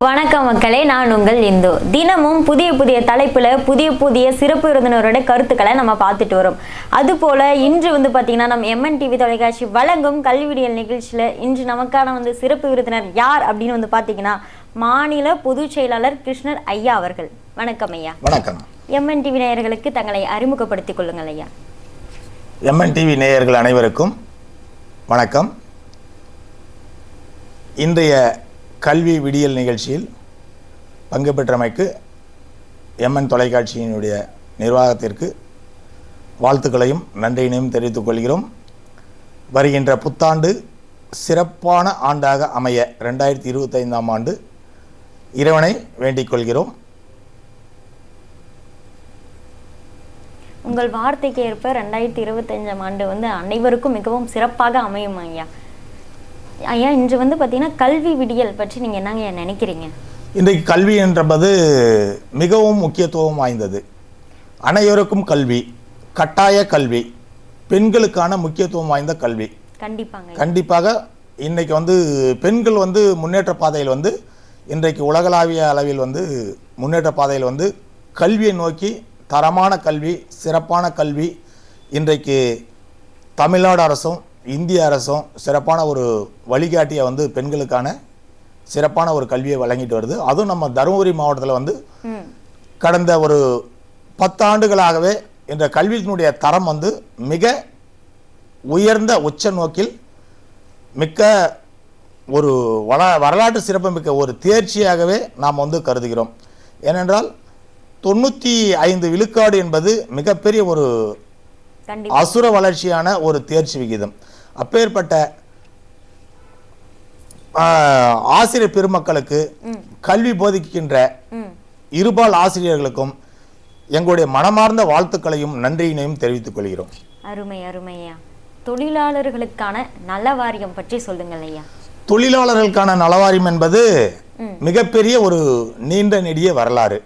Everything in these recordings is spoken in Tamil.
வணக்கம் மக்களே, நான் உங்கள் இந்து. தினமும் புதிய புதிய தலைப்புல புதிய சிறப்பு விருந்தினரோட கருத்துக்களை நம்ம பார்த்துட்டு வரோம். அதுபோல இன்று பார்த்தீங்கன்னா நம்ம MN TV தொலைக்காட்சி வழங்கும் கல்வியியல் நிகழ்ச்சியில இன்று நமக்கான சிறப்பு விருந்தினர் யார் அப்படின்னு பார்த்தீங்கன்னா மாநில பொதுச் செயலாளர் கிருஷ்ணர் ஐயா அவர்கள். வணக்கம் ஐயா. வணக்கம். MN TV நேயர்களுக்கு தங்களை அறிமுகப்படுத்திக் கொள்ளுங்கள் ஐயா. MN TV நேயர்கள் அனைவருக்கும் வணக்கம். இன்றைய கல்வி விடியல் நிகழ்ச்சியில் பங்கு பெற்றமைக்கு MN தொலைக்காட்சியினுடைய நிர்வாகத்திற்கு வாழ்த்துக்களையும் நன்றியினையும் தெரிவித்துக் கொள்கிறோம். வருகின்ற புத்தாண்டு சிறப்பான ஆண்டாக அமைய 2025ஆம் ஆண்டு இறைவனை வேண்டிக் கொள்கிறோம். உங்கள் வார்த்தைக்கு ஏற்ப 2025ஆம் ஆண்டு அனைவருக்கும் மிகவும் சிறப்பாக அமையும் ஐயா. ஐயா, இன்று பார்த்தீங்கன்னா கல்வி விடியல் பற்றி நீங்கள் என்னங்க நினைக்கிறீங்க? இன்றைக்கு கல்வி என்பது மிகவும் முக்கியத்துவம் வாய்ந்தது. அனைவருக்கும் கல்வி, கட்டாய கல்வி, பெண்களுக்கான முக்கியத்துவம் வாய்ந்த கல்வி. கண்டிப்பாக இன்னைக்கு பெண்கள் முன்னேற்ற பாதையில் இன்றைக்கு உலகளாவிய அளவில் முன்னேற்ற பாதையில் கல்வியை நோக்கி தரமான கல்வி, சிறப்பான கல்வி இன்றைக்கு தமிழ்நாடு அரசும் இந்திய அரசும் சிறப்பான ஒரு வழிகாட்டியை பெண்களுக்கான சிறப்பான ஒரு கல்வியை வழங்கிட்டு வருது. அதுவும் நம்ம தருமபுரி மாவட்டத்தில் கடந்த ஒரு 10 ஆண்டுகளாகவே இந்த கல்வியினுடைய தரம் மிக உயர்ந்த உச்ச நோக்கில் மிக்க ஒரு வரலாற்று சிறப்பு மிக்க ஒரு தேர்ச்சியாகவே நாம் கருதுகிறோம். ஏனென்றால் 95 விழுக்காடு என்பது மிகப்பெரிய ஒரு அசுர வளர்ச்சியான ஒரு தேர்ச்சி விகிதம். அப்பேற்பட்ட ஆசிரியர் பெருமக்களுக்கு, கல்வி போதிக்கின்ற இருபால் ஆசிரியர்களுக்கும் எங்களுடைய மனமார்ந்த வாழ்த்துக்களையும் நன்றியினையும் தெரிவித்துக் கொள்கிறோம். அருமை அருமையா. தொழிலாளர்களுக்கான நலவாரியம் பற்றி சொல்லுங்கள் ஐயா. தொழிலாளர்களுக்கான நலவாரியம் என்பது மிகப்பெரிய ஒரு நீண்ட நெடிய வரலாறு.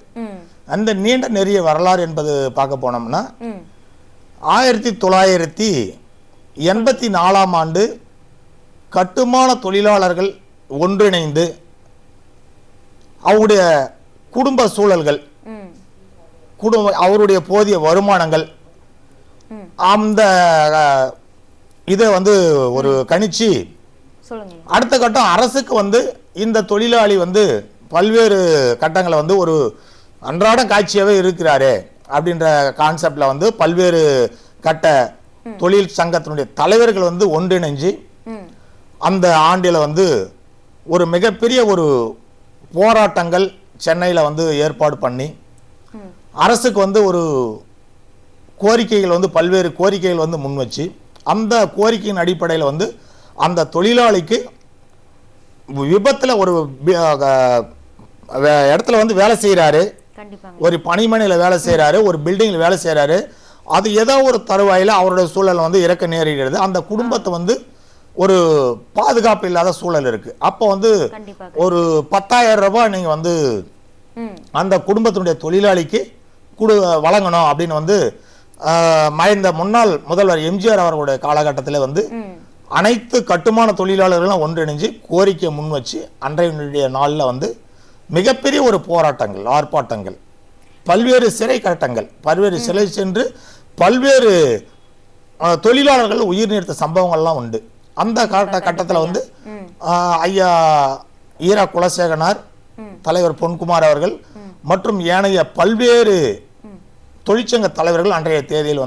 அந்த நீண்ட நெடிய வரலாறு என்பது பார்க்க போனோம்னா 1984ஆம் ஆண்டு கட்டுமான தொழிலாளர்கள் ஒன்றிணைந்து அவருடைய குடும்ப சூழல்கள், அவருடைய போதிய வருமானங்கள், அந்த இதை ஒரு கணிச்சு அடுத்த கட்டம் அரசுக்கு இந்த தொழிலாளி பல்வேறு கட்டங்களை ஒரு அன்றாட காட்சியாகவே இருக்கிறாரு அப்படின்ற கான்செப்ட்ல பல்வேறு கட்ட தொழில் சங்கத்தினுடைய தலைவர்கள் ஒன்றிணைஞ்சு அந்த ஆண்டில் ஒரு மிகப்பெரிய ஒரு போராட்டங்கள் சென்னையில் ஏற்பாடு பண்ணி அரசுக்கு ஒரு கோரிக்கைகள் பல்வேறு கோரிக்கைகள் முன் வச்சு அந்த கோரிக்கையின் அடிப்படையில் அந்த தொழிலாளிக்கு விபத்தில் ஒரு இடத்துல வேலை செய்கிறாரு, ஒரு பணிமனையில் வேலை செய்கிறாரு, ஒரு பில்டிங்கில் வேலை செய்கிறாரு. அது ஏதோ ஒரு தருவாயில் அவருடைய சூழல் இறக்க நேரிடுறது. அந்த குடும்பத்தை ஒரு பாதுகாப்பு இல்லாத சூழல் இருக்கு. அப்போ ஒரு 10,000 ரூபாய் நீங்க அந்த குடும்பத்தினுடைய தொழிலாளிக்கு வழங்கணும் அப்படின்னு மறைந்த முன்னாள் முதல்வர் எம்ஜிஆர் அவர்களுடைய காலகட்டத்தில் அனைத்து கட்டுமான தொழிலாளர்களும் ஒன்றிணைஞ்சு கோரிக்கை முன் வச்சு அன்றைய நாளில் மிகப்பெரிய ஒரு போராட்டங்கள், ஆர்ப்பாட்டங்கள், பல்வேறு சிறை கட்டங்கள், பல்வேறு சிறை சென்று பல்வேறு தொழிலாளர்கள் உயிர் நீர்த்த சம்பவங்கள்லாம் உண்டு. அந்த கட்டத்தில் ஐயா ஈரா குலசேகனார், தலைவர் பொன்குமார் அவர்கள் மற்றும் ஏனைய பல்வேறு தொழிற்சங்க தலைவர்கள் அன்றைய தேதியில்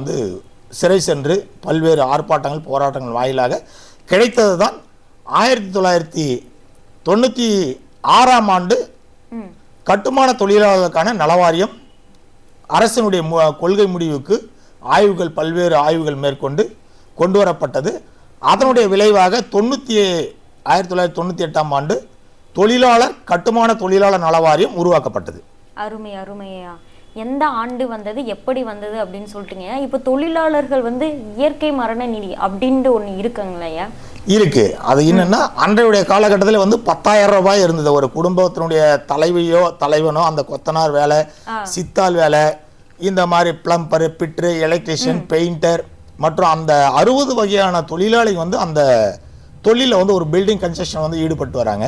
சிறை சென்று பல்வேறு ஆர்ப்பாட்டங்கள், போராட்டங்கள் வாயிலாக கிடைத்தது தான் 1996ஆம் ஆண்டு கட்டுமான தொழிலாளர்களுக்கான நலவாரியம் அரசினுடைய கொள்கை முடிவுக்கு ஆய்வுகள், பல்வேறு ஆய்வுகள் மேற்கொண்டு கொண்டு வரப்பட்டது. அதனுடைய விளைவாக 1998ஆம் ஆண்டு தொழிலாளர் கட்டுமான தொழிலாளர் நலவாரியம் உருவாக்கப்பட்டது. அருமை அருமையா. எந்த ஆண்டு வந்தது, எப்படி வந்தது அப்படின்னு சொல்லிட்டீங்க. இப்போ தொழிலாளர்கள் இயற்கை மரண நிதி அப்படின்ட்டு ஒன்று இருக்குங்களா? இருக்கு. அது என்னன்னா அன்றைய காலகட்டத்தில் 10,000 ரூபாய் இருந்தது. ஒரு குடும்பத்தினுடைய தலைவியோ தலைவனோ அந்த கொத்தனார் வேலை, சித்தால் வேலை, இந்த மாதிரி பிளம்பர், பிட்ரு, எலக்ட்ரிஷியன், பெயிண்டர் மற்றும் அந்த 60 வகையான தொழிலாளி அந்த தொழிலில் ஒரு பில்டிங் கன்ஸ்ட்ரக்ஷன் ஈடுபட்டு வராங்க.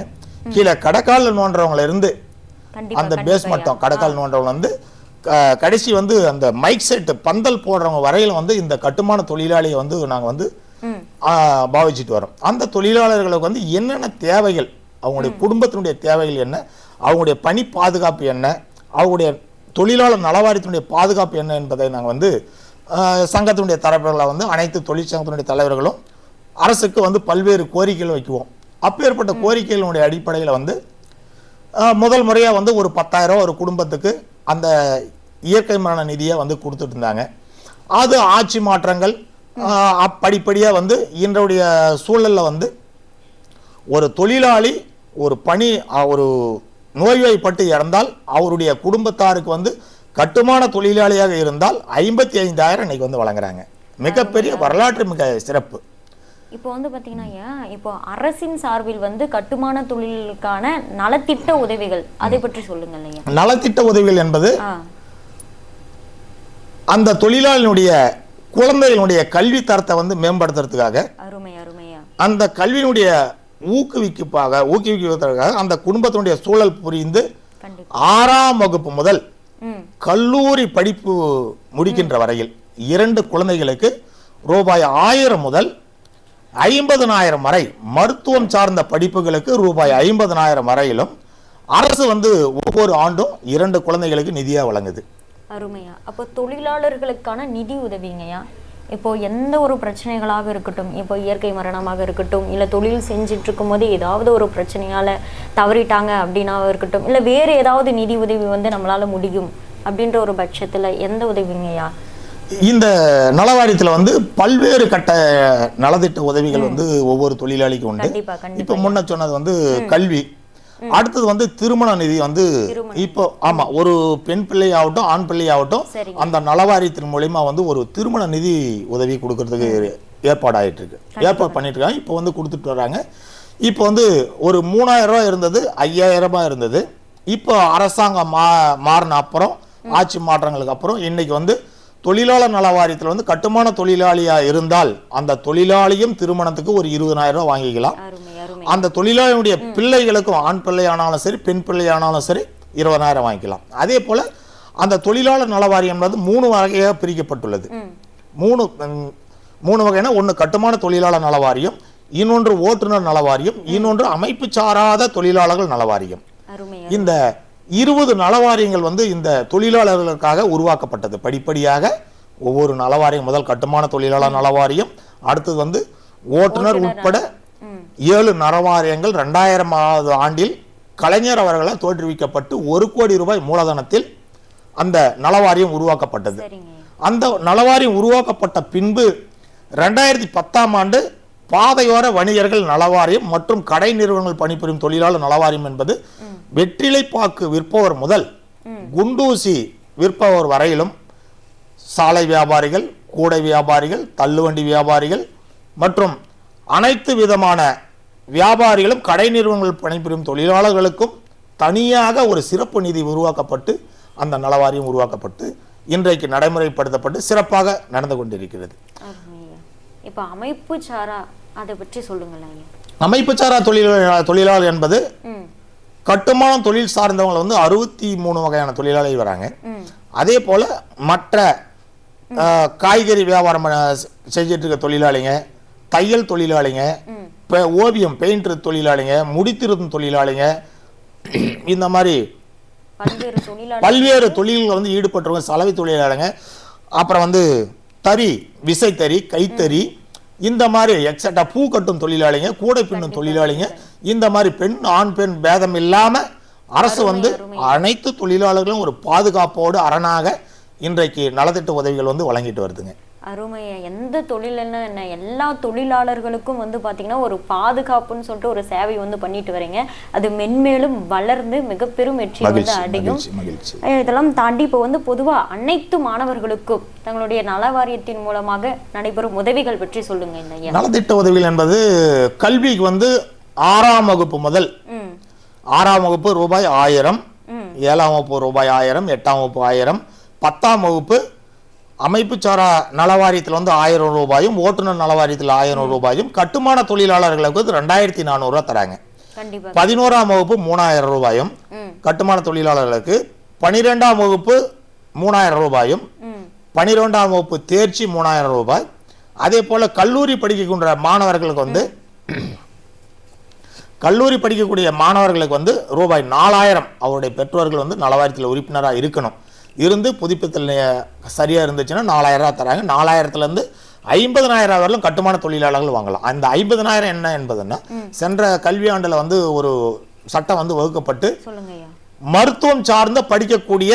கீழே கடக்கால் நோன்றவங்கள இருந்து கண்டிப்பா அந்த பேஸ் மட்டம் கடக்கால் நோன்றவங்க வந்து கடைசி வந்து அந்த மைக் செட் பந்தல் போடுறவங்க வரையில வந்து இந்த கட்டுமான தொழிலாளியை வந்து நாங்க வந்து பாவிச்சுட்டு வரோம். அந்த தொழிலாளர்களுக்கு வந்து என்னென்ன தேவைகள், அவங்களுடைய குடும்பத்தினுடைய தேவைகள் என்ன, அவங்களுடைய பணி பாதுகாப்பு என்ன, அவங்களுடைய தொழிலாளர் நலவாரியத்தினுடைய பாதுகாப்பு என்ன என்பதை நாங்கள் வந்து சங்கத்தினுடைய தரப்புகளை வந்து அனைத்து தொழிற்சங்கத்தினுடைய தலைவர்களும் அரசுக்கு வந்து பல்வேறு கோரிக்கைகள் வைக்குவோம். அப்பேற்பட்ட கோரிக்கைகளுடைய அடிப்படையில் வந்து முதல் முறையாக வந்து ஒரு 10,000 ஒரு குடும்பத்துக்கு அந்த இயற்கை மரண நிதியை வந்து கொடுத்துட்டு இருந்தாங்க. அது ஆட்சி மாற்றங்கள் படிப்படியாக வந்து இன்றைய சூழலில் வந்து ஒரு தொழிலாளி ஒரு ஒரு நோய்வாய்ப்பட்டு இறந்தால் அவருடைய குடும்பத்தாருக்கு வந்து கட்டுமான தொழிலாளியாக இருந்தால் 55,000 இன்னைக்கு வந்து வழங்குறாங்க. மிகப்பெரிய வரலாற்று மிக சிறப்பு. இப்போ வந்து பார்த்தீங்கன்னா இப்போ அரசின் சார்பில் வந்து கட்டுமான தொழிலுக்கான நலத்திட்ட உதவிகள் அதை பற்றி சொல்லுங்க இல்லையா? நலத்திட்ட உதவிகள் என்பது அந்த தொழிலாளியினுடைய குழந்தைகளுடைய கல்வி தரத்தை வந்து மேம்படுத்துறதுக்காக அந்த கல்வியினுடைய ஊக்குவிப்பதற்காக அந்த குடும்பத்தினுடைய சூழல் புரிந்து 6ஆம் வகுப்பு முதல் கல்லூரி படிப்பு முடிக்கின்ற வரையில் 2 குழந்தைகளுக்கு ரூபாய் 1000 முதல் 50,000 வரை, மருத்துவம் சார்ந்த படிப்புகளுக்கு ரூபாய் 50,000 வரையிலும் அரசு வந்து ஒவ்வொரு ஆண்டும் 2 குழந்தைகளுக்கு நிதியா வழங்குது. அருமையா. அப்போ தொழிலாளர்களுக்கான நிதி உதவிங்கய்யா இப்போ எந்த ஒரு பிரச்சனைகளாக இருக்கட்டும், இப்போ இயற்கை மரணமாக இருக்கட்டும், இல்லை தொழில் செஞ்சுட்டு இருக்கும் போது ஏதாவது ஒரு பிரச்சனையால தவறிட்டாங்க அப்படின்னா இருக்கட்டும், இல்லை வேறு ஏதாவது நிதி உதவி வந்து நம்மளால முடியும் அப்படின்ற ஒரு பட்சத்துல எந்த உதவிங்கய்யா? இந்த நலவாரியத்தில் வந்து பல்வேறு கட்ட நலத்திட்ட உதவிகள் வந்து ஒவ்வொரு தொழிலாளிக்கும் உண்டு. இப்போ முன்ன சொன்னது வந்து கல்வி, அடுத்தது வந்து திருமண நிதி வந்து இப்போ ஒரு பெண் பிள்ளை ஆகட்டும் ஆண் பிள்ளை ஆகட்டும் அந்த நலவாரியத்தின் மூலமா வந்து ஒரு திருமண நிதி உதவி கொடுக்கறதுக்கு ஏற்பாடு பண்ணிட்டு இருக்காங்க. இப்போ வந்து கொடுத்துட்டு வர்றாங்க. இப்போ வந்து ஒரு 3,000 ரூபாய் இருந்தது, 5,000 ரூபாய் இருந்தது. இப்போ அரசாங்கம் மாறின அப்புறம், ஆட்சி மாற்றங்களுக்கு அப்புறம் இன்னைக்கு வந்து தொழிலாளர் நலவாரியத்தில் வந்து கட்டுமான தொழிலாளியா இருந்தால் அந்த தொழிலாளியும் திருமணத்துக்கு ஒரு 20,000 ரூபாய் வாங்கிக்கலாம். அந்த தொழிலாளியுடைய பிள்ளைகளுக்கும் ஆண் பிள்ளை ஆனாலும் சரி பெண் பிள்ளை ஆனாலும் சரி 20,000 வாங்கிக்கலாம். அதே போல அந்த தொழிலாளர் நலவாரியம் என்பது 3 வகையாக பிரிக்கப்பட்டுள்ளது. 3 வகைனா, ஒன்று கட்டுமான தொழிலாளர் நலவாரியம், இன்னொன்று ஓட்டுநர் நலவாரியம், இன்னொன்று அமைப்பு சாராத தொழிலாளர்கள் நலவாரியம். இந்த 20 நலவாரியங்கள் வந்து இந்த தொழிலாளர்களுக்காக உருவாக்கப்பட்டது. படிப்படியாக ஒவ்வொரு நலவாரியம், முதல் கட்டுமான தொழிலாளர் நலவாரியம், அடுத்தது வந்து ஓட்டுநர் உட்பட 7 நலவாரியங்கள் 2000ஆவது ஆண்டில் கலைஞர் அவர்களால் தோற்றுவிக்கப்பட்டு 1 கோடி ரூபாய் மூலதனத்தில் அந்த நலவாரியம் உருவாக்கப்பட்டது. அந்த நலவாரியம் உருவாக்கப்பட்ட பின்பு 2010ஆம் ஆண்டு பாதையோர வணிகர்கள் நலவாரியம் மற்றும் கடை நிறுவனங்கள் பணிபுரியும் தொழிலாளர் நலவாரியம் என்பது வெற்றிலை பாக்கு விற்பவர் முதல் குண்டூசி விற்பவர் வரையிலும் சாலை வியாபாரிகள், கூடை வியாபாரிகள், தள்ளுவண்டி வியாபாரிகள் மற்றும் அனைத்து விதமான வியாபாரிகளும் கடை நிறுவனங்கள் பணிபுரியும் தொழிலாளர்களுக்கும் தனியாக ஒரு சிறப்பு நிதி உருவாக்கப்பட்டு அந்த நலவாரியம் உருவாக்கப்பட்டு இன்றைக்கு நடைமுறைப்படுத்தப்பட்டு சிறப்பாக நடந்து கொண்டிருக்கிறது. இப்போ அமைப்பு சாரா அதை பற்றி சொல்லுங்களேன். அமைப்பு சாரா தொழிலாளர் என்பது கட்டுமான தொழில் சார்ந்தவங்க வந்து 63 வகையான தொழிலாளிகள் வராங்க. அதே போல மற்ற காய்கறி வியாபாரம் செஞ்சிட்டு இருக்க தொழிலாளிங்க, தையல் தொழிலாளிங்க, ஓவியம் பெயிண்டர் தொழிலாளிங்க, முடித்திருத்தும் தொழிலாளிங்க, இந்த மாதிரி பல்வேறு தொழில்கள் வந்து ஈடுபட்டுருவாங்க. சலவை தொழிலாளிங்க, அப்புறம் வந்து தறி, விசைத்தறி, கைத்தறி, இந்த மாதிரி எக்ஸட்ரா பூ கட்டும் தொழிலாளிங்க, கூடை பின்னும் தொழிலாளிங்க, இந்த மாதிரி பெண் ஆண் பெண் பேதம் இல்லாம அரசு வந்து அனைத்து தொழிலாளர்களும் ஒரு பாதுகாப்போடு அரணாக இன்றைக்கு நலத்திட்ட உதவிகள் வந்து வழங்கிட்டு வருதுங்க. அருமையா. எந்த தொழில் என்ன எல்லா தொழிலாளர்களுக்கும் வந்து பாத்தீங்கன்னா ஒரு பாதுகாப்புன்னு சொல்லிட்டு ஒரு சேவை வந்து பண்ணிட்டு வரீங்க. அது மென்மேலும் வளர்ந்து மிக பெரும் வெற்றி வந்து அடையும். இதெல்லாம் தாண்டி இப்போ வந்து பொதுவா அனைத்து மாணவர்களுக்கும் தங்களுடைய நலவாரியத்தின் மூலமாக நடைபெறும் உதவிகள் பற்றி சொல்லுங்க. இந்த நலத்திட்ட உதவிகள் என்பது கல்விக்கு வந்து 6ஆம் வகுப்பு முதல் 6ஆம் வகுப்பு ரூபாய் 1000, 7ஆம் வகுப்பு ரூபாய் 1000, 8ஆம் வகுப்பு 1000, 10ஆம் வகுப்பு அமைப்பு சாரா நலவாரியத்தில் வந்து 1000 ரூபாயும், ஓட்டுநர் நலவாரியத்தில் 1000 ரூபாயும், கட்டுமான தொழிலாளர்களுக்கு 2,400 ரூபாய் தராங்க. கண்டிப்பா 11ஆம் வகுப்பு 3000 ரூபாயும் கட்டுமான தொழிலாளர்களுக்கு, 12ஆம் வகுப்பு 3000 ரூபாயும், 12ஆம் வகுப்பு தேர்ச்சி 3000 ரூபாய். அதே போல கல்லூரி படிக்கின்ற மாணவர்களுக்கு வந்து கல்லூரி படிக்கக்கூடிய மாணவர்களுக்கு வந்து ரூபாய் 4000 அவருடைய பெற்றோர்கள் வந்து நலவாரியத்தில் உறுப்பினராக இருக்கணும். இருந்து புதுப்பித்தல் சரியாக இருந்துச்சுன்னா 4000 தராங்க. 4000லேருந்து 50,000 வரலும் கட்டுமான தொழிலாளர்கள் வாங்கலாம். அந்த 50,000 என்ன என்பதுன்னா, சென்ற கல்வியாண்டில் வந்து ஒரு சட்டம் வந்து வகுக்கப்பட்டு மருத்துவம் சார்ந்த படிக்கக்கூடிய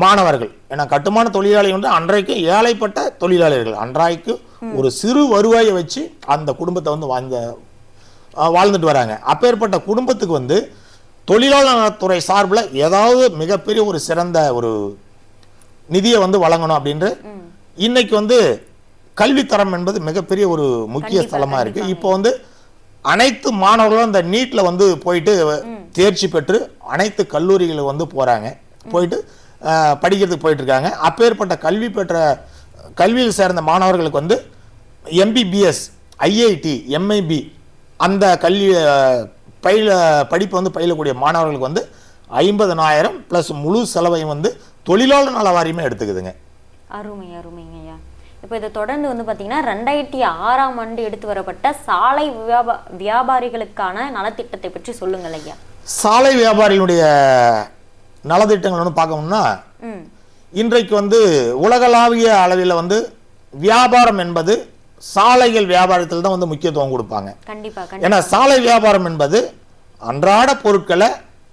மாணவர்கள், ஏன்னா கட்டுமான தொழிலாளி வந்து அன்றைக்கு ஏழைப்பட்ட தொழிலாளர்கள், அன்றைக்கு ஒரு சிறு வருவாயை வச்சு அந்த குடும்பத்தை வந்து வாழ்ந்துட்டு வராங்க. அப்பேற்பட்ட குடும்பத்துக்கு வந்து தொழிலாளர் நலத்துறை சார்பில் ஏதாவது மிகப்பெரிய ஒரு சிறந்த ஒரு நிதியை வந்து வழங்கணும் அப்படின்ற இன்னைக்கு வந்து கல்வித்தரம் என்பது மிகப்பெரிய ஒரு முக்கிய ஸ்தலமா இருக்கு. இப்போ வந்து அனைத்து மாணவர்களும் அந்த நீட்ல வந்து போயிட்டு தேர்ச்சி பெற்று அனைத்து கல்லூரிகளுக்கு வந்து போறாங்க, போயிட்டு படிக்கிறதுக்கு போயிட்டு இருக்காங்க. அப்பேற்பட்ட கல்வியில் சேர்ந்த மாணவர்களுக்கு வந்து எம்பிபிஎஸ், ஐஐடி, எம்ஐபி அந்த கல்வி படிப்பு வந்து பயிலக்கூடிய மாணவர்களுக்கு வந்து 50,000 பிளஸ் முழு செலவையும் வந்து தொழிலாளர் நல வாரியமே எடுத்துக்குதுங்க. அருமை அருமைங்க ஐயா. இப்போ இதை தொடர்ந்து வந்து பார்த்தீங்கன்னா 2006ஆம் ஆண்டு எடுத்து வரப்பட்ட சாலை வியாபாரிகளுக்கான நலத்திட்டத்தை பற்றி சொல்லுங்கள் ஐயா. சாலை வியாபாரிகளுடைய நலத்திட்டங்கள் வந்து பார்க்கணும்னா, இன்றைக்கு வந்து உலகளாவிய அளவில் வந்து வியாபாரம் என்பது சாலைகள் வியாபாரத்தில் தான் வந்து முக்கியத்துவம் கொடுப்பாங்க. கண்டிப்பா. ஏன்னா சாலை வியாபாரம் என்பது அன்றாட பொருட்களை,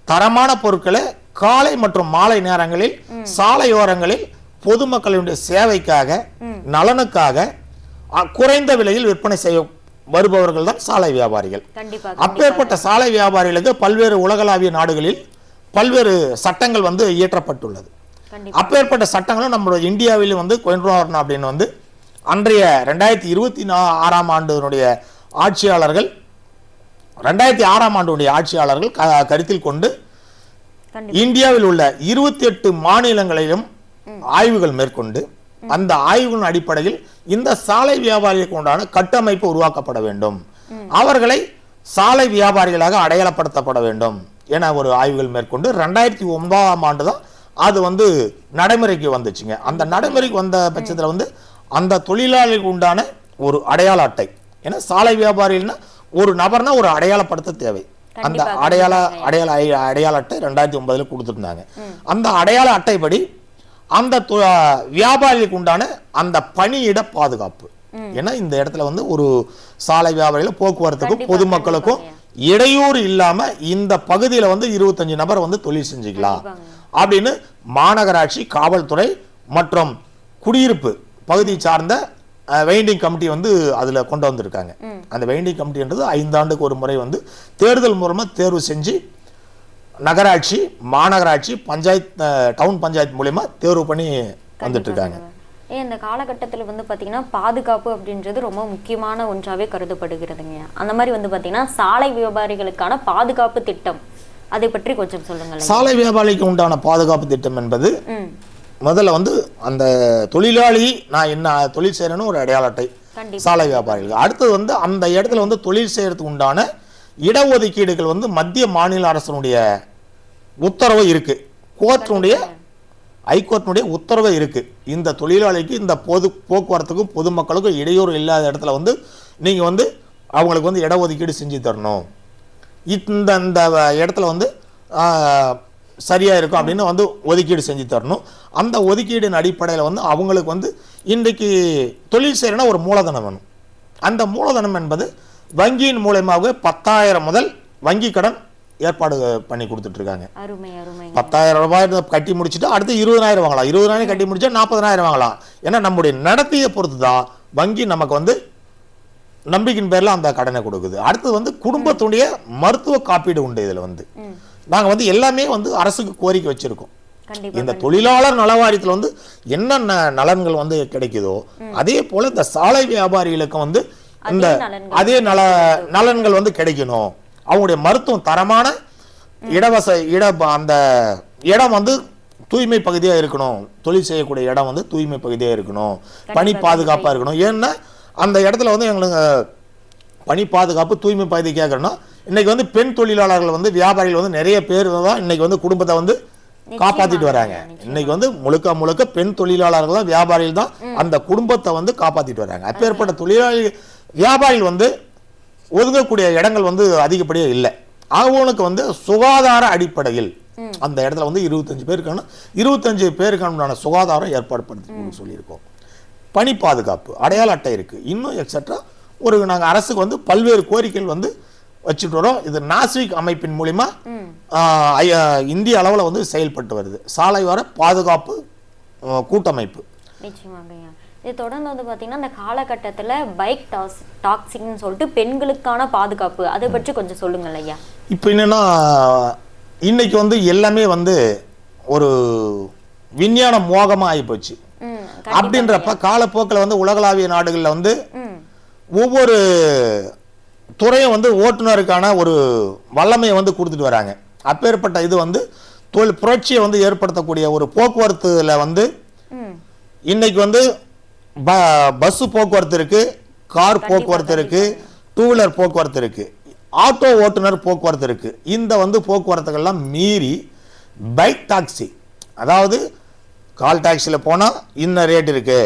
தரமான பொருட்களை காலை மற்றும் மாலை நேரங்களில் சாலையோரங்களில் பொதுமக்களுடைய சேவைக்காக, நலனுக்காக குறைந்த விலையில் விற்பனை செய்ய வருபவர்கள் தான் சாலை வியாபாரிகள். அப்பேற்பட்ட சாலை வியாபாரிகளுக்கு பல்வேறு உலகளாவிய நாடுகளில் பல்வேறு சட்டங்கள் வந்து இயற்றப்பட்டுள்ளது. அப்பேற்பட்ட சட்டங்களும் நம்மளுடைய இந்தியாவில் வந்து கொண்டு வரணும் அப்படின்னு வந்து அன்றைய 2026ஆம் ஆண்டினுடைய ஆட்சியாளர்கள் 2006ஆம் ஆண்டுடைய ஆட்சியாளர்கள் கருத்தில் கொண்டு இந்தியாவில் உள்ள 28 மாநிலங்களிலும் ஆய்வுகள் மேற்கொண்டு அந்த ஆய்வுகளின் அடிப்படையில் இந்த சாலை வியாபாரிகளுக்கு உண்டான கட்டமைப்பு உருவாக்கப்பட வேண்டும், அவர்களை சாலை வியாபாரிகளாக அடையாளப்படுத்தப்பட வேண்டும் என ஒரு ஆய்வுகள் மேற்கொண்டு 2009ஆம் ஆண்டு தான் அது வந்து நடைமுறைக்கு வந்துச்சுங்க. அந்த நடைமுறைக்கு வந்த பட்சத்தில் வந்து அந்த தொழிலாளிகளுக்கு உண்டான ஒரு அடையாள அட்டை, ஏன்னா சாலை வியாபாரிகள்னா ஒரு நபர்னா ஒரு அடையாளப்படுத்த தேவை. அந்த அடையாள அட்டை 2009 கொடுத்துருந்தாங்க. அந்த அடையாள அட்டைப்படி அந்த வியாபாரிகளுக்கு உண்டான அந்த பணியிட பாதுகாப்பு, ஏன்னா இந்த இடத்துல வந்து ஒரு சாலை வியாபாரிகள் போக்குவரத்துக்கும் பொதுமக்களுக்கும் இடையூறு இல்லாம இந்த பகுதியில வந்து 25 நபர் வந்து தொழில் செஞ்சுக்கலாம் அப்படின்னு மாநகராட்சி, காவல்துறை மற்றும் குடியிருப்பு பகுதி சார்ந்த வெயிண்டிங் கமிட்டி வந்து அதுல கொண்டு வந்திருக்காங்க. அந்த வெயிண்டிங் கமிட்டின்றது 5 ஆண்டுக்கு ஒரு முறை வந்து தேர்தல் மூலமா தேர்வு செஞ்சு நகராட்சி, மாநகராட்சி, பஞ்சாயத்து, டவுன் பஞ்சாயத்து மூலமா தேர்வு பண்ணி வந்துட்டு இருக்காங்க. இந்த காலகட்டத்தில் வந்து பார்த்தீங்கன்னா பாதுகாப்பு அப்படின்றது ரொம்ப முக்கியமான ஒன்றாவே கருதப்படுகிறதுங்க. அந்த மாதிரி வந்து பார்த்தீங்கன்னா சாலை வியாபாரிகளுக்கான பாதுகாப்பு திட்டம் அதை பற்றி கொஞ்சம் சொல்லுங்கள். சாலை வியாபாரிக்கு உண்டான பாதுகாப்பு திட்டம் என்பது முதல்ல வந்து அந்த தொழிலாளி நான் என்ன தொழில் செய்யறேன்னு ஒரு அடையாள அட்டை சாலை வியாபாரிகளுக்கு. அடுத்தது வந்து அந்த இடத்துல வந்து தொழில் செய்யறதுக்கு உண்டான இடஒதுக்கீடுகள் வந்து மத்திய மாநில அரசனுடைய உத்தரவு இருக்கு, ஹைகோர்ட்டினுடைய உத்தரவு இருக்கு. இந்த தொழிலாளிக்கு இந்த போக்குவரத்துக்கும் பொதுமக்களுக்கும் இடையூறு இல்லாத இடத்துல வந்து நீங்க வந்து அவங்களுக்கு வந்து இடஒதுக்கீடு செஞ்சு தரணும், இந்த இடத்துல வந்து சரியா இருக்கும் அப்படின்னு வந்து ஒதுக்கீடு செஞ்சு தரணும். அந்த ஒதுக்கீடின் அடிப்படையில் வந்து அவங்களுக்கு வந்து இன்றைக்கு தொழில் செய்யறனா ஒரு மூலதனம் வேணும். அந்த மூலதனம் என்பது வங்கியின் மூலமாக 10,000 முதல் வங்கி கடன் ஏற்பாடு பண்ணி கொடுத்துட்டு இருக்காங்க. 10,000 ரூபாய் கட்டி முடிச்சுட்டு அடுத்து 20,000 வாங்கலாம், 20,000 கட்டி முடிச்சா 40,000 வாங்கலாம். ஏன்னா நம்முடைய நடத்தையை பொறுத்து தான் வங்கி நமக்கு வந்து நம்பிக்கையின் பேர்ல அந்த கடனை கொடுக்குது. அடுத்து வந்து குடும்பத்துடைய மருத்துவ காப்பீடு உண்டு. இதுல வந்து நாங்க வந்து எல்லாமே வந்து அரசுக்கு கோரிக்கை வச்சிருக்கோம். இந்த தொழிலாளர் நலவாரியத்தில் வந்து என்னென்ன நலன்கள் வந்து கிடைக்குதோ அதே போல இந்த சாலை வியாபாரிகளுக்கு வந்து இந்த அதே நலன்கள் வந்து கிடைக்கணும். அவங்களுடைய மருத்துவம் தரமான அந்த இடம் வந்து தூய்மை பகுதியா இருக்கணும், தொழில் செய்யக்கூடிய இடம் வந்து தூய்மை பகுதியா இருக்கணும், பணி பாதுகாப்பா இருக்கணும். ஏன்னா அந்த இடத்துல வந்து எங்களுக்கு பணி பாதுகாப்பு தூய்மை பகுதி கேட்கறோம்னா இன்னைக்கு வந்து பெண் தொழிலாளர்கள் வந்து வியாபாரிகள் வந்து நிறைய பேர் தான் இன்னைக்கு வந்து குடும்பத்தை வந்து காப்பாத்திட்டு வராங்க. இன்னைக்கு வந்து முழுக்க முழுக்க பெண் தொழிலாளர்கள் தான், வியாபாரிகள் தான் அந்த குடும்பத்தை வந்து காப்பாத்திட்டு வராங்க. அப்பேற்பட்ட தொழிலாளி வியாபாரிகள் வந்து ஒதுங்கக்கூடிய இடங்கள் வந்து அதிகப்படியா இல்லை. அவங்களுக்கு வந்து சுகாதார அடிப்படையில் அந்த இடத்துல வந்து 25 பேருக்கான சுகாதாரம் ஏற்பாடு பண்ணி சொல்லியிருக்கோம். பணி பாதுகாப்பு, அடையாள அட்டை இருக்கு, இன்னும் எக்ஸெட்ரா நாங்கள் அரசுக்கு வந்து பல்வேறு கோரிக்கைகள் வந்து வச்சுட்டு வரோம். இது நாஸ்விக் அமைப்பின் மூலிமா இந்திய அளவில் வந்து செயல்பட்டு வருது. சாலையோர பாதுகாப்பு கூட்டமைப்பு. நிச்சயமாக. இது தொடர்ந்து வந்து பார்த்தீங்கன்னா இந்த காலகட்டத்தில் பைக் டாக்ஸிங்னு சொல்லிட்டு பெண்களுக்கான பாதுகாப்பு, அதை பற்றி கொஞ்சம் சொல்லுங்கள் ஐயா. இப்போ என்னன்னா, இன்னைக்கு வந்து எல்லாமே வந்து ஒரு விஞ்ஞான மோகமாக ஆகிப்போச்சு. அப்படின்றப்ப காலப்போக்கில் வந்து உலகளாவிய நாடுகளில் வந்து ஒவ்வொரு துறையும் வந்து ஓட்டுநருக்கான ஒரு வல்லமையை வந்து கொடுத்துட்டு வராங்க. அப்பேற்பட்ட இது வந்து புரட்சியை வந்து ஏற்படுத்தக்கூடிய ஒரு போக்குவரத்துல வந்து இன்னைக்கு வந்து பஸ் போக்குவரத்து இருக்கு, கார் போக்குவரத்து இருக்கு, டூ வீலர் போக்குவரத்து இருக்கு, ஆட்டோ ஓட்டுநர் போக்குவரத்து இருக்கு. இந்த வந்து போக்குவரத்துகள்லாம் மீறி பைக் டாக்ஸி, அதாவது கால் டாக்ஸியில் போனால் இன்ன ரேட் இருக்கு,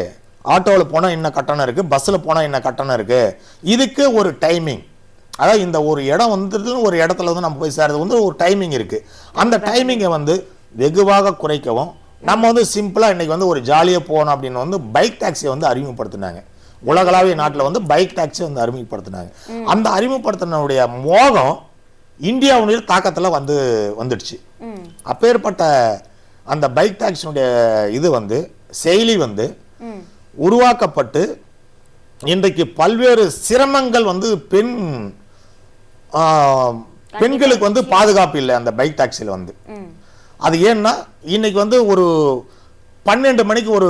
ஆட்டோவில் போனால் இன்ன கட்டணம் இருக்கு, பஸ்ஸில் போனால் இன்ன கட்டணம் இருக்கு. இதுக்கு ஒரு டைமிங், அதாவது இந்த ஒரு இடம் வந்துட்டு ஒரு இடத்துல வந்து நம்ம போய் சேர்றது வந்து ஒரு டைமிங் இருக்கு. அந்த டைமிங்கை வந்து வெகுவாக குறைக்கவும் நம்ம வந்து சிம்பிளா இன்னைக்கு வந்து ஒரு ஜாலியாக போகணும் அப்படின்னு வந்து பைக் டாக்ஸியை வந்து அறிமுகப்படுத்தினாங்க. உலகளாவிய நாட்டில் வந்து பைக் டாக்ஸியை வந்து அறிமுகப்படுத்தினாங்க. அந்த அறிமுகப்படுத்தினுடைய மோகம் இந்தியாவுடைய தாக்கத்தில் வந்துடுச்சு. அப்பேற்பட்ட அந்த பைக் டாக்ஸினுடைய இது வந்து செயலி வந்து உருவாக்கப்பட்டு இன்றைக்கு பல்வேறு சிரமங்கள் வந்து பெண்களுக்கு வந்து பாதுகாப்பு இல்லை அந்த பைக் டாக்ஸியில் வந்து. அது ஏன்னா இன்னைக்கு வந்து ஒரு 12 மணிக்கு ஒரு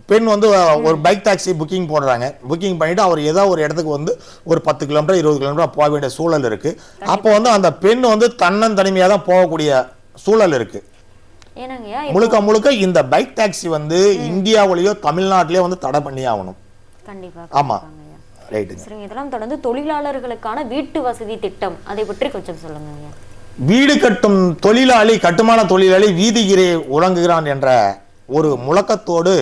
பெண் வந்து ஒரு பைக் டாக்ஸி புக்கிங் போடுறாங்க. புக்கிங் பண்ணிட்டு அவர் ஏதோ ஒரு இடத்துக்கு வந்து ஒரு 10 கிலோமீட்டர் 20 கிலோமீட்டர் போக வேண்டிய சூழல் இருக்கு. அப்போ வந்து அந்த பெண் வந்து தன்னந்தனிமையாக தான் போகக்கூடிய சூழல் இருக்கு. முழுக்க முழுக்க இந்த பைக் டாக்ஸி வந்து இந்தியாவிலேயோ தமிழ்நாட்டிலேயோ வந்து தடை பண்ணி ஆகணும். ஆமா, ரைட். இதெல்லாம் தொடர்ந்து தொழிலாளர்களுக்கான வீட்டு வசதி திட்டம், அதை பற்றி கொஞ்சம் சொல்லுங்க. வீடு கட்டும் தொழிலாளி, கட்டுமான தொழிலாளி வீதியிலே உறங்குகிறான் என்ற ஒரு முழக்கத்தோடு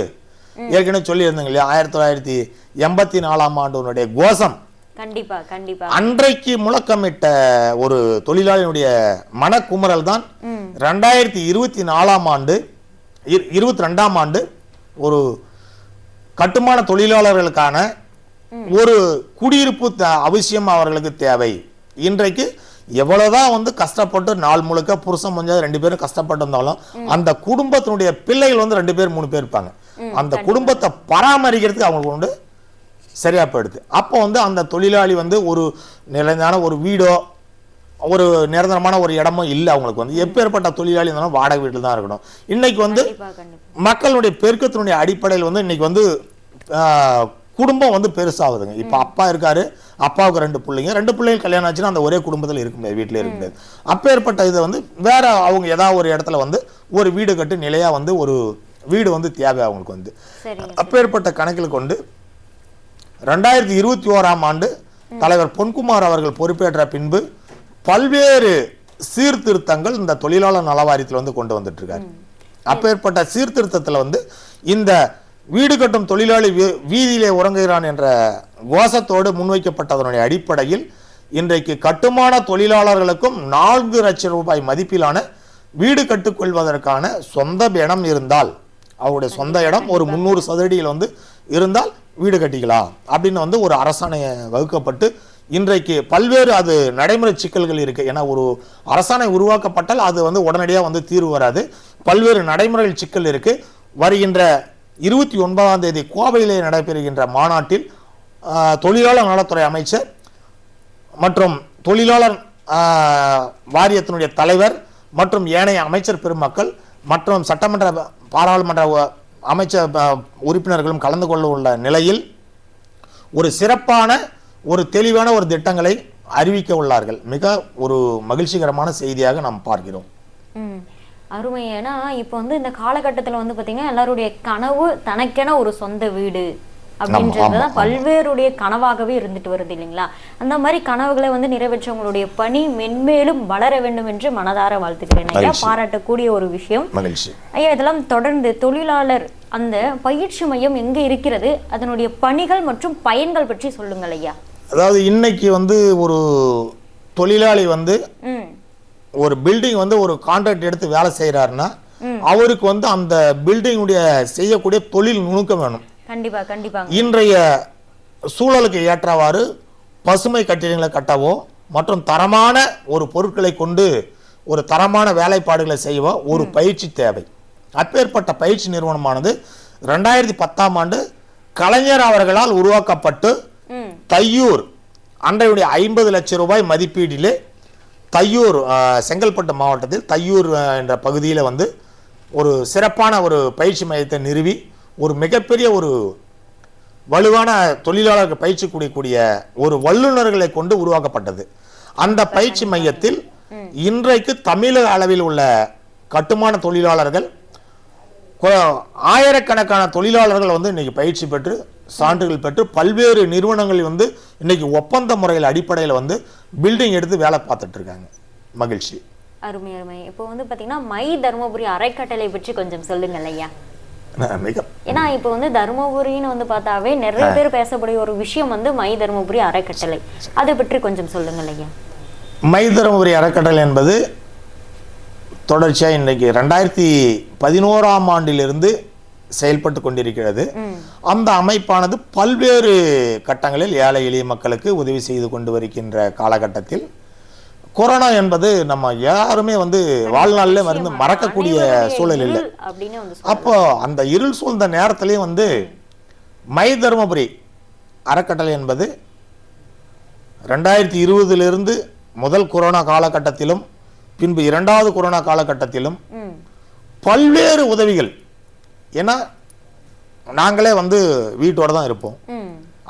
ஏற்கனவே சொல்லி இருந்தாங்க இல்லையா, 1984ஆம் ஆண்டு கோஷம். கண்டிப்பா கண்டிப்பா அன்றைக்கு முழக்கமிட்ட ஒரு தொழிலாளியினுடைய மனக்குமரல் தான் 2024ஆம் ஆண்டு 22ஆம் ஆண்டு ஒரு கட்டுமான தொழிலாளர்களுக்கான ஒரு குடியிருப்பு அவசியம் அவர்களுக்கு தேவை. இன்றைக்கு எவ்வளவுதான் வந்து கஷ்டப்பட்டு நாள் முழுக்க புருஷன் முடிஞ்சாது 2 பேரும் கஷ்டப்பட்டு இருந்தாலும் அந்த குடும்பத்தினுடைய பிள்ளைகள் வந்து 2 பேர் 3 பேர் இருப்பாங்க. அந்த குடும்பத்தை பராமரிக்கிறதுக்கு அவங்களுக்கு வந்து சரியா போயிடுது. அப்போ வந்து அந்த தொழிலாளி வந்து ஒரு நிலையான ஒரு வீடோ ஒரு நிரந்தரமான ஒரு இடமோ இல்லை அவங்களுக்கு வந்து. எப்பேற்பட்ட தொழிலாளி இருந்தாலும் வாடகை வீட்டில் தான் இருக்கணும். இன்னைக்கு வந்து மக்களுடைய பெருக்கத்தினுடைய அடிப்படையில் வந்து இன்னைக்கு வந்து குடும்பம் வந்து பெருசாகுதுங்க. இப்போ அப்பா இருக்காரு, அப்பாவுக்கு 2 பிள்ளைங்க, 2 பிள்ளைங்க கல்யாணம் ஆச்சுன்னா அந்த ஒரே குடும்பத்தில் இருக்க முடியாது, வீட்டிலே இருக்க முடியாது. அப்பேற்பட்ட இதை வந்து வேற அவங்க ஏதாவது ஒரு இடத்துல வந்து ஒரு வீடு கட்டு நிலையா வந்து ஒரு வீடு வந்து தேவை அவங்களுக்கு வந்து. அப்பேற்பட்ட கணக்கில் கொண்டு 2021ஆம் ஆண்டு தலைவர் பொன்குமார் அவர்கள் பொறுப்பேற்ற பின்பு பல்வேறு சீர்திருத்தங்கள் இந்த தொழிலாளர் நலவாரியத்தில் வந்து கொண்டு வந்துட்டு இருக்காரு. அப்பேற்பட்ட சீர்திருத்தத்தில் வந்து இந்த வீடு கட்டும் தொழிலாளி வீதியிலே உறங்குகிறான் என்ற கோஷத்தோடு முன்வைக்கப்பட்டதனுடைய அடிப்படையில் இன்றைக்கு கட்டுமான தொழிலாளர்களுக்கும் 4 லட்சம் ரூபாய் மதிப்பிலான வீடு கட்டுக்கொள்வதற்கான சொந்த இடம் இருந்தால், அவருடைய சொந்த இடம் ஒரு 300 சதுரடியில் வந்து இருந்தால் வீடு கட்டிக்கலாம் அப்படின்னு வந்து ஒரு அரசாணை வகுக்கப்பட்டு இன்றைக்கு பல்வேறு அது நடைமுறை சிக்கல்கள் இருக்கு. ஏன்னா ஒரு அரசாணை உருவாக்கப்பட்டால் அது வந்து உடனடியாக வந்து தீர்வு வராது. பல்வேறு நடைமுறை சிக்கல் இருக்கு. வருகின்ற 29ஆம் தேதி கோவையிலே நடைபெறுகின்ற மாநாட்டில் தொழிலாளர் நலத்துறை அமைச்சர் மற்றும் தொழிலாளர் வாரியத்தினுடைய தலைவர் மற்றும் ஏனைய அமைச்சர் பெருமக்கள் மற்றும் சட்டமன்ற பாராளுமன்ற அமைச்சர் உறுப்பினர்களும் கலந்து கொள்ள உள்ள நிலையில் ஒரு சிறப்பான ஒரு தெளிவான ஒரு திட்டங்களை அறிவிக்க உள்ளார்கள். மிக ஒரு மகிழ்ச்சிகரமான செய்தியாக நாம் பார்க்கிறோம். அருமை. ஏன்னா இப்போ வந்து இந்த காலகட்டத்தில் வந்து பார்த்தீங்கன்னா எல்லாருடைய கனவு தனக்கென ஒரு சொந்த வீடு அப்படின்றதுதான் பல்வேறுடைய கனவாகவே இருந்துட்டு வருது இல்லைங்களா? அந்த மாதிரி கனவுகளை வந்து நிறைவேற்ற உங்களுடைய பணி மென்மேலும் வளர வேண்டும் என்று மனதார வாழ்த்துக்கிறேன் ஐயா. பாராட்டக்கூடிய ஒரு விஷயம் ஐயா. இதெல்லாம் தொடர்ந்து தொழிலாளர் அந்த பயிற்சி மையம் எங்க இருக்கிறது, அதனுடைய பணிகள் மற்றும் பயன்கள் பற்றி சொல்லுங்கள் ஐயா. அதாவது இன்னைக்கு வந்து ஒரு தொழிலாளி வந்து ஒரு பில்டிங் வந்து ஒரு கான்ட்ராக்ட் எடுத்து வேலை செய்யறாருன்னா அவருக்கு வந்து அந்த பில்டிங்குடைய செய்யக்கூடிய தொழில் நுணுக்கம் வேணும். கண்டிப்பா கண்டிப்பா. இன்றைய சூழலுக்கு ஏற்றவாறு பசுமை கட்டிடங்களை கட்டவோ மற்றும் தரமான ஒரு பொருட்களை கொண்டு ஒரு தரமான வேலைப்பாடுகளை செய்யவோ ஒரு பயிற்சி தேவை. அப்பேற்பட்ட பயிற்சி நிறுவனமானது 2010ஆம் ஆண்டு கலைஞர் அவர்களால் உருவாக்கப்பட்டு தையூர் அன்றையுடைய 50 லட்சம் ரூபாய் மதிப்பீட்டிலே தையூர் செங்கல்பட்டு மாவட்டத்தில் தையூர் என்ற பகுதியில் வந்து ஒரு சிறப்பான ஒரு பயிற்சி மையத்தை நிறுவி ஒரு மிகப்பெரிய ஒரு வலுவான தொழிலாளர்கள் பயிற்சி கூடிய ஒரு வல்லுநர்களை கொண்டு உருவாக்கப்பட்டது. அந்த பயிற்சி மையத்தில் இன்றைக்கு தமிழக அளவில் உள்ள கட்டுமான தொழிலாளர்கள் ஆயிரக்கணக்கான தொழிலாளர்கள் வந்து இன்னைக்கு பயிற்சி பெற்று சான்றுகள் பெற்று பல்வேறு நிறுவனங்கள் வந்து இன்னைக்கு ஒப்பந்த முறையில் அடிப்படையில் வந்து பில்டிங் எடுத்து வேலை பார்த்துட்டு இருக்காங்க. மகிழ்ச்சி. அருமை அருமை. இப்போ வந்து பாத்தீங்கன்னா மை தருமபுரி அறக்கட்டளை பற்றி கொஞ்சம் சொல்லுங்கள் ஐயா. ஏன்னா இப்போ வந்து தருமபுரின்னு வந்து பார்த்தாவே நிறைய பேர் பேசக்கூடிய ஒரு விஷயம் வந்து மை தருமபுரி அறக்கட்டளை, அதை பற்றி கொஞ்சம் சொல்லுங்கள் ஐயா. மை தருமபுரி அறக்கட்டளை என்பது தொடர்ச்சியாக இன்றைக்கு 2011ஆம் ஆண்டிலிருந்து செயல்பட்டு கொண்டிருக்கிறது. அந்த அமைப்பானது பல்வேறு கட்டங்களில் ஏழை எளிய மக்களுக்கு உதவி செய்து கொண்டு வருகின்ற காலகட்டத்தில் கொரோனா என்பது நம்ம யாருமே வந்து வாழ்நாளில் வந்து மறக்கக்கூடிய சூழல் இல்லை. அப்போ அந்த இருள் சூழ்ந்த நேரத்திலேயே வந்து மை தருமபுரி அறக்கட்டளை என்பது 2020 முதல் கொரோனா காலகட்டத்திலும் பின்பு 2வது கொரோனா காலகட்டத்திலும் பல்வேறு உதவிகள், ஏன்னா நாங்களே வந்து வீட்டோட தான் இருப்போம்.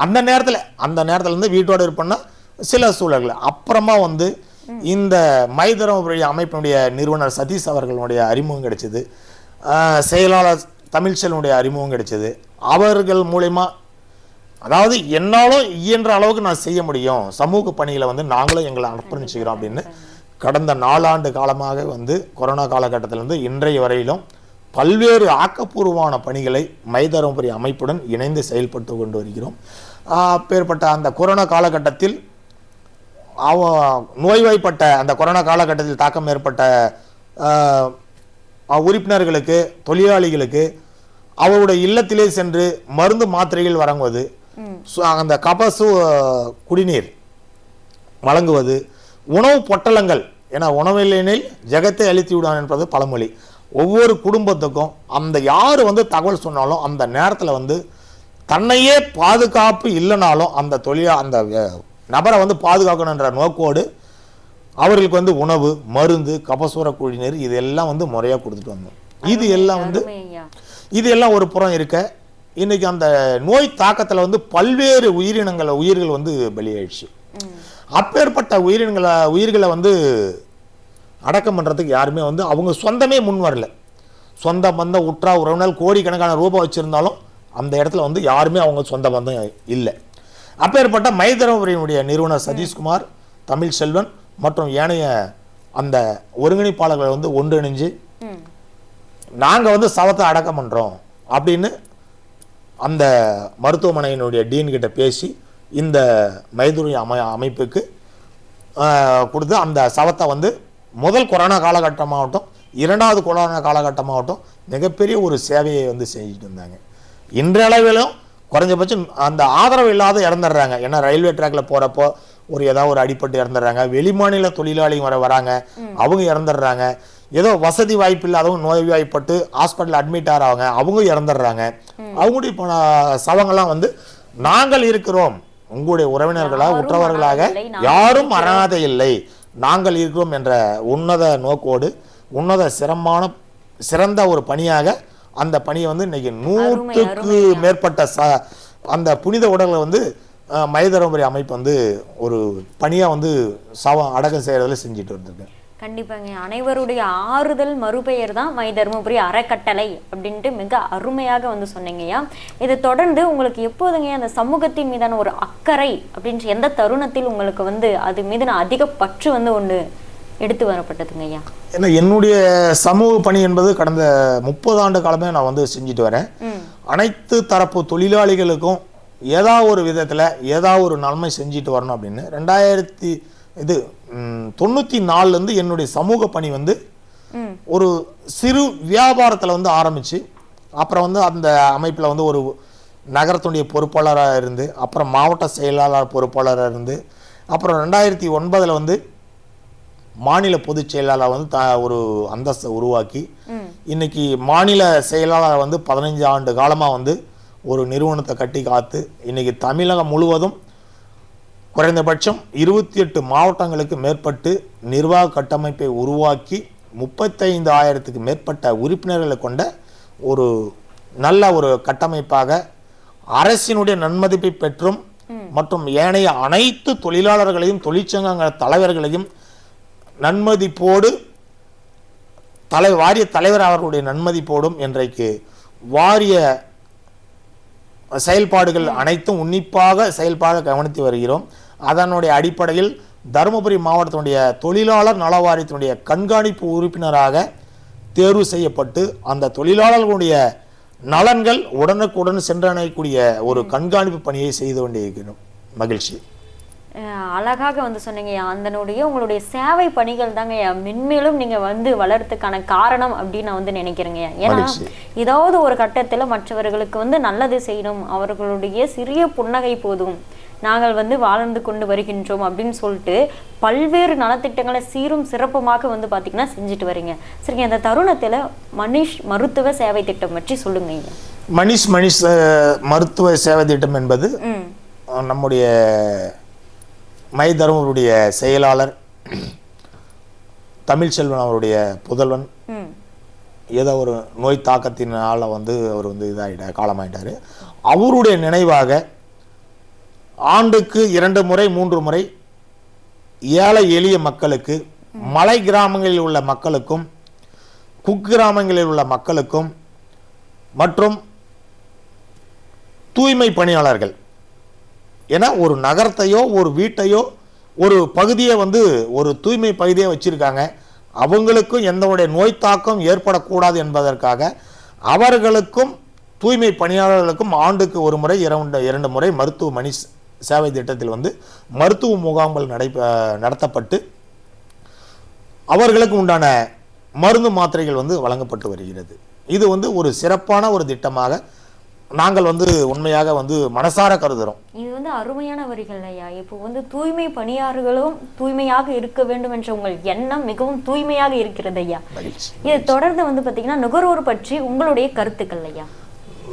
அந்த நேரத்தில் வந்து வீட்டோட இருப்போம்னா சில சூழல்கள் அப்புறமா வந்து இந்த மை தருமபுரி அமைப்பினுடைய நிறுவனர் சதீஷ் அவர்களுடைய அறிமுகம் கிடைச்சது, செயலாளர் தமிழ்ச்செல்வனுடைய அறிமுகம் கிடைச்சது. அவர்கள் மூலமா அதாவது என்னாலும் இயன்ற அளவுக்கு நான் செய்ய முடியும், சமூக பணிகளை வந்து நாங்களும் எங்களை அர்ப்பணிச்சுக்கிறோம் அப்படின்னு கடந்த 4 ஆண்டு காலமாக வந்து கொரோனா காலகட்டத்திலிருந்து இன்றைய வரையிலும் பல்வேறு ஆக்கப்பூர்வமான பணிகளை மை தருமபுரி அமைப்புடன் இணைந்து செயல்பட்டு கொண்டு வருகிறோம். அப்பேற்பட்ட அந்த கொரோனா காலகட்டத்தில் நோய்வாய்ப்பட்ட அந்த கொரோனா காலகட்டத்தில் தாக்கம் ஏற்பட்ட உறுப்பினர்களுக்கு தொழிலாளிகளுக்கு அவருடைய இல்லத்திலே சென்று மருந்து மாத்திரைகள் வழங்குவது, அந்த கபசு குடிநீர் வழங்குவது, உணவு பொட்டலங்கள், ஏன்னா உணவில்லையெனில் ஜெகத்தை அழித்து விடுவான் என்பது பழமொழி. ஒவ்வொரு குடும்பத்துக்கும் அந்த யார் வந்து தகவல் சொன்னாலும் அந்த நேரத்தில் வந்து தன்னையே பாதுகாப்பு இல்லைனாலும் அந்த நபரை வந்து பாதுகாக்கணுன்ற நோக்கோடு அவர்களுக்கு வந்து உணவு, மருந்து, கபசூர குடிநீர் இதெல்லாம் வந்து முறையாக கொடுத்துட்டு வந்தோம். இது எல்லாம் ஒரு புறம் இருக்க, இன்னைக்கு அந்த நோய் தாக்கத்தில் வந்து பல்வேறு உயிர்கள் வந்து பலியாயிடுச்சு. அப்பேற்பட்ட உயிர்களை வந்து அடக்கம் பண்ணுறதுக்கு யாருமே வந்து அவங்க சொந்தமே முன் வரல. சொந்த பந்தம் உற்றா உறவினர் கோடிக்கணக்கான ரூபாய் வச்சுருந்தாலும் அந்த இடத்துல வந்து யாருமே அவங்க சொந்த பந்தம் இல்லை. அப்பேற்பட்ட மை தருமபுரியினுடைய நிறுவனர் சதீஷ்குமார், தமிழ்ச்செல்வன் மற்றும் ஏனைய அந்த ஒருங்கிணைப்பாளர்களை வந்து ஒன்றிணைஞ்சு நாங்கள் வந்து சவத்தை அடக்கம் பண்ணுறோம் அப்படின்னு அந்த மருத்துவமனையினுடைய டீன் கிட்ட பேசி இந்த மைதுரி அமைப்புக்கு கொடுத்து அந்த சவத்தை வந்து முதல் கொரோனா காலகட்டமாகட்டும் 2வது கொரோனா காலகட்டமாகட்டும் மிகப்பெரிய ஒரு சேவையை வந்து செஞ்சுட்டு இருந்தாங்க. இன்றைய அளவிலும் குறைஞ்சபட்சம் அந்த ஆதரவு இல்லாத இறந்துடுறாங்க. ஏன்னா ரயில்வே ட்ராக்ல போகிறப்போ ஏதாவது ஒரு அடிப்பட்டு இறந்துடுறாங்க, வெளிமாநில தொழிலாளிங்க வராங்க, அவங்க இறந்துடுறாங்க, ஏதோ வசதி வாய்ப்பு இல்லாதவங்க நோய்வாய்ப்பட்டு ஹாஸ்பிட்டல் அட்மிட் ஆகிறாங்க, அவங்க இறந்துடுறாங்க. அவங்களுடைய சவங்கள்லாம் வந்து நாங்கள் இருக்கிறோம், உங்களுடைய உறவினர்களாக உற்றவர்களாக யாரும் அனாதை இல்லை, நாங்கள் இருக்கிறோம் என்ற உன்னத நோக்கோடு சிறந்த ஒரு பணியாக அந்த பணியை வந்து இன்னைக்கு 100க்கு மேற்பட்ட அந்த புனித உடல்களை வந்து மை தருமபுரி அமைப்பு வந்து ஒரு பணியாக வந்து அடக்கம் செய்கிறதுல செஞ்சுட்டு வந்திருக்கேன். கண்டிப்பாங்க. அனைவருடைய ஆறுதல் மறுபெயர் தான் மை தருமபுரி அறக்கட்டளை அப்படின்ட்டு மிக அருமையாக வந்து சொன்னீங்கய்யா. இதை தொடர்ந்து உங்களுக்கு எப்போதுங்க அந்த சமூகத்தின் மீதான ஒரு அக்கறை அப்படின்ற எந்த தருணத்தில் உங்களுக்கு வந்து அது மீது நான் அதிக பற்று வந்து ஒன்று எடுத்து வரப்பட்டதுங்க ஐயா? ஏன்னா என்னுடைய சமூக பணி என்பது கடந்த 30 ஆண்டு காலமே நான் வந்து செஞ்சுட்டு வரேன். அனைத்து தரப்பு தொழிலாளிகளுக்கும் ஏதாவது ஒரு விதத்தில் ஏதாவது ஒரு நன்மை செஞ்சுட்டு வரணும் அப்படின்னு 1994 என்னுடைய சமூக பணி வந்து ஒரு சிறு வியாபாரத்தில் வந்து ஆரம்பிச்சு, அப்புறம் வந்து அந்த அமைப்பில் வந்து ஒரு நகரத்துடைய பொறுப்பாளராக இருந்து, அப்புறம் மாவட்ட செயலாளர் பொறுப்பாளராக இருந்து, அப்புறம் 2009 வந்து மாநில பொதுச் செயலாளர் வந்து ஒரு அந்தஸ்தை உருவாக்கி, இன்னைக்கு மாநில செயலாளர் வந்து 15 ஆண்டு காலமாக வந்து ஒரு நிறுவனத்தை கட்டி காத்து இன்னைக்கு தமிழகம் முழுவதும் குறைந்தபட்சம் 28 மாவட்டங்களுக்கு மேற்பட்டு நிர்வாக கட்டமைப்பை உருவாக்கி 35,000க்கு மேற்பட்ட உறுப்பினர்களை கொண்ட ஒரு நல்ல ஒரு கட்டமைப்பாக அரசினுடைய நன்மதிப்பை பெற்றும் மற்றும் ஏனைய அனைத்து தொழிலாளர்களையும் தொழிற்சங்க தலைவர்களையும் நன்மதிப்போடு வாரிய தலைவர் அவர்களுடைய நன்மதிப்போடும் இன்றைக்கு வாரிய செயல்பாடுகள் அனைத்தும் உன்னிப்பாக செயல்பாடு கவனித்து வருகிறோம். அதனுடைய அடிப்படையில் தருமபுரி மாவட்டத்தினுடைய தொழிலாளர் நல வாரியத்தினுடைய கண்காணிப்பு உறுப்பினராக தேர்வு செய்யப்பட்டு அந்த தொழிலாளர்களுடைய நலன்கள் உடனுக்குடன் சென்றடையக்கூடிய ஒரு கண்காணிப்பு பணியை செய்து கொண்டிருக்கிறோம். மகிழ்ச்சி. அழகாக வந்து சொன்னீங்க. அதனுடைய உங்களுடைய சேவை பணிகள் தாங்க மென்மேலும் நீங்க வந்து வளர்றதுக்கான காரணம் அப்படின்னு நான் வந்து நினைக்கிறேங்க. ஏன்னா ஏதாவது ஒரு கட்டத்துல மற்றவர்களுக்கு வந்து நல்லது செய்யணும், அவர்களுடைய சிறிய புன்னகை போதும், நாங்கள் வந்து வாழ்ந்து கொண்டு வருகின்றோம் அப்படின்னு சொல்லிட்டு பல்வேறு நலத்திட்டங்களை சீரும் சிறப்புமாக வந்து பாத்தீங்கன்னா செஞ்சுட்டு வரீங்க. சரிங்க, அந்த தருணத்துல மனிஷ் மருத்துவ சேவை திட்டம் பற்றி சொல்லுங்க. மனிஷ் மருத்துவ சேவை திட்டம் என்பது நம்முடைய மை தருமபுரிய செயலாளர் தமிழ்ச்செல்வன் அவருடைய புதல்வன் ஏதோ ஒரு நோய் தாக்கத்தினால வந்து அவர் வந்து காலமாயிட்டாரு. அவருடைய நினைவாக ஆண்டுக்கு 2 முறை 3 முறை ஏழை எளிய மக்களுக்கு, மலை கிராமங்களில் உள்ள மக்களுக்கும், குக்கிராமங்களில் உள்ள மக்களுக்கும் மற்றும் தூய்மை பணியாளர்கள், ஏன்னா ஒரு நகரத்தையோ ஒரு வீட்டையோ ஒரு பகுதியை வந்து ஒரு தூய்மை பகுதியை வச்சிருக்காங்க, அவங்களுக்கும் எந்தவுடைய நோய் தாக்கம் ஏற்படக்கூடாது என்பதற்காக அவர்களுக்கும் தூய்மை பணியாளர்களுக்கும் ஆண்டுக்கு 1 முறை 2 முறை மருத்துவ மணி சேவை திட்டத்தில் வந்து மருத்துவ முகாம்கள் நடத்தப்பட்டு அவர்களுக்கு உண்டான மருந்து மாத்திரைகள் வந்து வழங்கப்பட்டு வருகிறது. இது வந்து ஒரு சிறப்பான ஒரு திட்டமாக நாங்கள் வந்து உண்மையாக வந்து மனசார கருதுறோம். இது வந்து அருமையான வரிகள் ஐயா. இப்போ வந்து தூய்மை பணியாளர்களும் தூய்மையாக இருக்க வேண்டும் என்ற உங்கள் எண்ணம் மிகவும் தூய்மையாக இருக்கிறது ஐயா. இதை தொடர்ந்து வந்து பார்த்தீங்கன்னா நுகர்வோர் பற்றி உங்களுடைய கருத்துக்கள் ஐயா.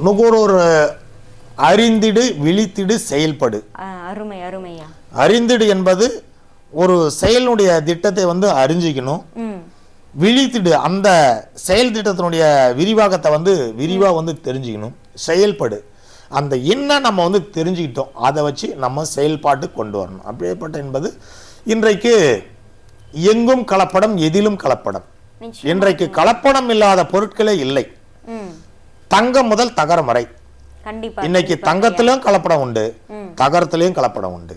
நுகர்வோர் அறிந்திடு விழித்திடு செயல்படு. அருமை அருமையா. அறிந்திடு என்பது ஒரு செயலுடைய திட்டத்தை வந்து அறிஞ்சிக்கணும். விழித்திடு அந்த செயல் திட்டத்தினுடைய விரிவாக்கத்தை வந்து விரிவாக வந்து தெரிஞ்சுக்கணும். செயல்படு அந்த என்ன நம்ம வந்து தெரிஞ்சுக்கிட்டோம், அதை வச்சு நம்ம செயல்பாட்டு கொண்டு வரணும். அப்படியேப்பட்ட என்பது இன்றைக்கு எங்கும் கலப்படம், எதிலும் கலப்படம். இன்றைக்கு கலப்படம் இல்லாத பொருட்களே இல்லை. தங்கம் முதல் தகரம் வரை இன்னைக்கு தங்கத்திலும் கலப்படம் உண்டு, தகரத்திலையும் கலப்படம் உண்டு.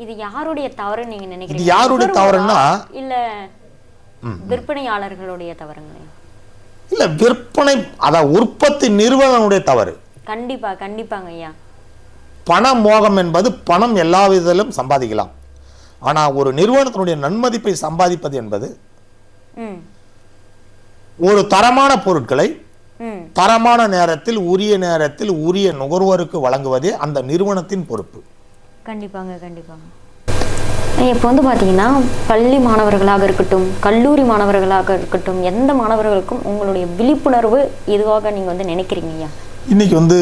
இது யாருடைய தவறு நீங்க நினைக்கிறீங்க? இது யாருடைய தவறுன்னா இல்ல விற்பனையாளர்களுடைய தவறுங்களே? இல்ல, விற்பனை உற்பத்தி நிறுவனங்களுடைய தவறு. கண்டிப்பா கண்டிப்பாங்க ஐயா. பண மோகம் என்பது பணம் எல்லா விதத்திலும் சம்பாதிக்கலாம், ஆனா ஒரு நிறுவனத்தினுடைய நன்மதிப்பை சம்பாதிப்பது என்பது ஒரு தரமான பொருட்களை தரமான நேரத்தில் உரிய நுகர்வோருக்கு வழங்குவதே அந்த நிறுவனத்தின் பொறுப்பு. கண்டிப்பாங்க கண்டிப்பாங்க. இப்போ வந்து பார்த்தீங்கன்னா பள்ளி மாணவர்களாக இருக்கட்டும், கல்லூரி மாணவர்களாக இருக்கட்டும், எந்த மாணவர்களுக்கும் உங்களுடைய விழிப்புணர்வு இதுவாக நீங்க வந்து நினைக்கிறீங்க ஐயா? இன்னைக்கு வந்து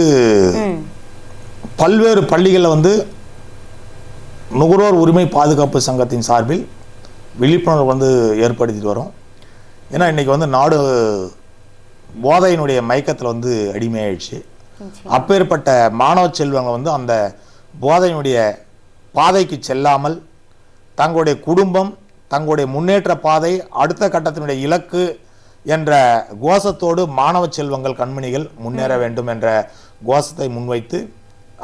பல்வேறு பள்ளிகளில் வந்து நுகர்வோர் உரிமை பாதுகாப்பு சங்கத்தின் சார்பில் விழிப்புணர்வு வந்து ஏற்படுத்திட்டு வரோம். ஏன்னா இன்னைக்கு வந்து நாடு போதையினுடைய மயக்கத்தில் வந்து அடிமையாயிடுச்சு. அப்பேற்பட்ட மாணவ செல்வங்க வந்து அந்த போதையினுடைய பாதைக்கு செல்லாமல் தங்களுடைய குடும்பம், தங்களுடைய முன்னேற்ற பாதை அடுத்த கட்டத்தினுடைய இலக்கு என்ற கோஷத்தோடு மாணவ செல்வங்கள் கண்மணிகள் முன்னேற வேண்டும் என்ற கோஷத்தை முன்வைத்து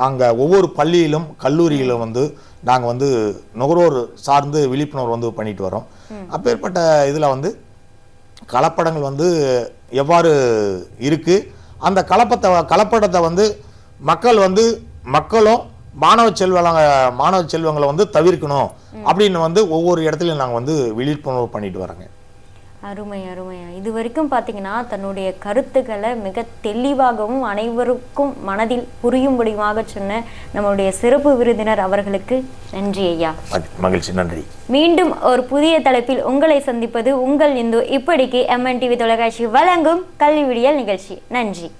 அங்கே ஒவ்வொரு பள்ளியிலும் கல்லூரியிலும் வந்து நாங்கள் வந்து நுகர்வோர் சார்ந்து விழிப்புணர்வு வந்து பண்ணிட்டு வரோம். அப்பேற்பட்ட இதில் வந்து கலப்படங்கள் வந்து எவ்வாறு இருக்குது, அந்த கலப்படத்தை வந்து மக்களும் மாணவ செல்வங்களை வந்து தவிர்க்கணும் அப்படின்னு வந்து ஒவ்வொரு இடத்துலையும் நாங்கள் வந்து விழிப்புணர்வு பண்ணிட்டு வரோங்க. அருமை அருமையா. இது வரைக்கும் பார்த்தீங்கன்னா தன்னுடைய கருத்துக்களை மிக தெளிவாகவும் அனைவருக்கும் மனதில் புரியும்படியாக சொன்ன நம்மளுடைய சிறப்பு விருந்தினர் அவர்களுக்கு நன்றி ஐயா. மகிழ்ச்சி, நன்றி. மீண்டும் ஒரு புதிய தலைப்பில் உங்களை சந்திப்பது உங்கள் இந்து. இப்படிக்கு MN TV தொலைக்காட்சி வழங்கும் கல்வி விடியல் நிகழ்ச்சி. நன்றி.